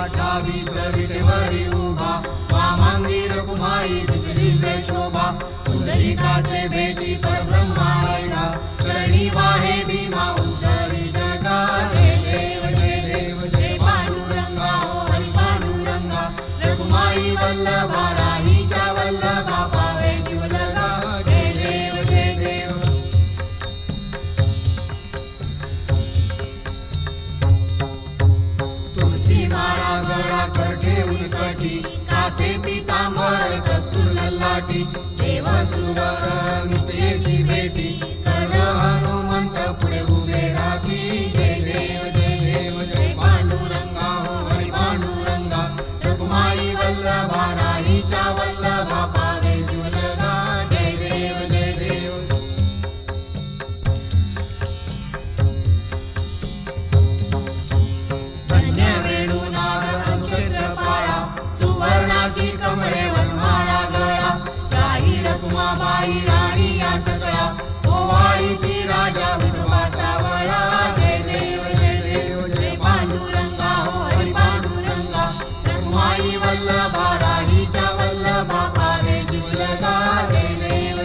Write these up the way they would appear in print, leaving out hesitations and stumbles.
28 विटेवरी उभा वामांगी रखुमाई दिसे दिव्य शोभा पुंडलिकाचे भेटी परब्रह्मा ऐका चरणी वाहे भीमा उद्धरी जगा जय देव जय पांडुरंगा हो हरी पांडुरंगा रखुमाई वल्लभा राहीच्या वल्लभा पावे जीवलगा जय देव तुळशी माळा गळा कर ठेवून कठी कासे पीतांबर कस्तूर ललाटी देव सुरवर नित्य येती भेटी कर्ण हनुमंत पुढे उभे राहती जय देव जय पांडुरंगा हो हरी पांडुरंगा रखुमाई वल्लभा राहीच्या वल्लभा पावे जीवलगा जय देव धन्य वेणुनाद अनुक्षेत्र पाळा सुवर्णाची कमळे वनमाळा गळा राही रखुमाबाई राणी या सकळा ओवाळी ती राजा विठोबा सावळा जय देव जय पांडुरंगा हो हरी पांडुरंगा रखुमाई वल्लभा राहीच्या वल्लभा पावे जीवलगा जय देव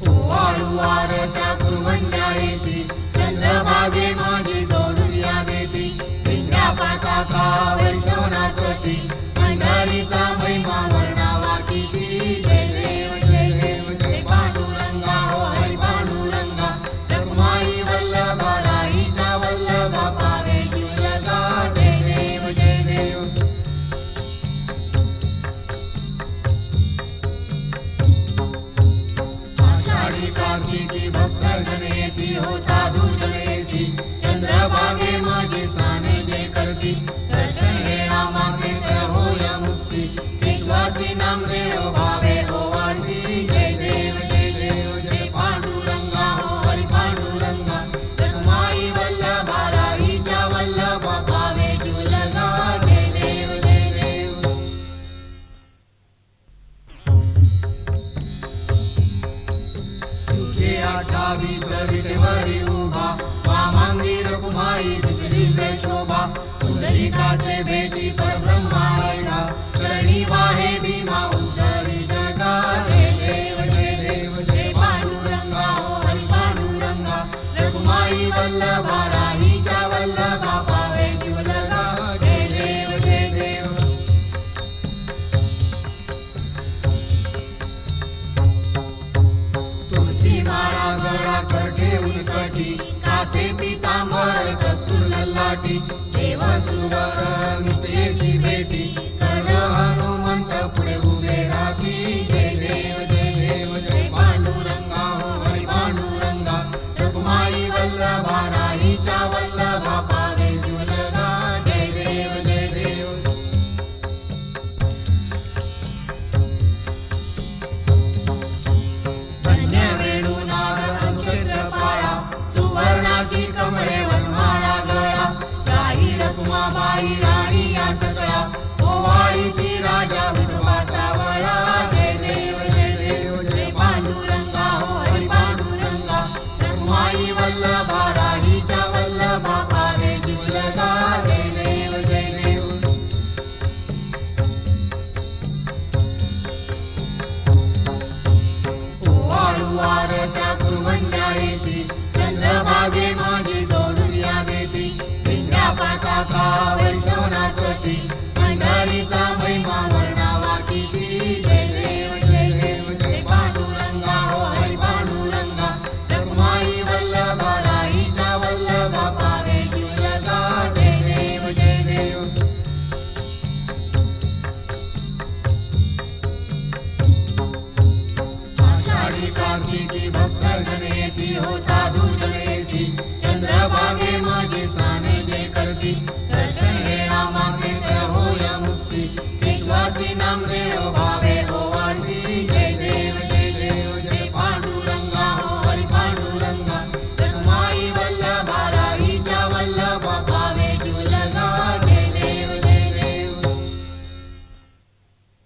ओवाळू आरत्या कुरवंड्या येती चंद्रभागे माझी सोडून या देती विंध्या पताका वैष्णवनाचती पंढरीचा महिमा वर्णावा किती जय देव जय पांडुरंगा हो हरी पांडुरंगा रखुमाई वल्लभा राहीच्या वल्लभा पावे जीवलगा जय देव आषाढी कार्तिकी भक्त जन येती हो साधू जन येती चंद्रभागे माझी साने जे करती दर्शन घेणा मागे होय मुक्ती विश्वासी नामदेव भावे ओवाळती जय देव जय पांडुरंगा हो हरी पांडुरंगा रखुमाई वल्लभा राहीच्या वल्लभा पावे जीवलगा जय देव युगे 28 विटेवरी उभा वामांगी रखुमाई दिसे दिव्य शोभा पुंडलिकाचे भेटी परब्रह्मा ऐका चरणी वाहे भीमा उद्धरी जगा जय देव जय पांडुरंगा हो हरी पांडुरंगा रखुमाई वल्लभा राहीच्या वल्लभा पावे जीवलगा जय देव तुळशी माळा गळा कर ठेवून कठी कासे पीतांबर कस्तूर ललाटी देव सुरवर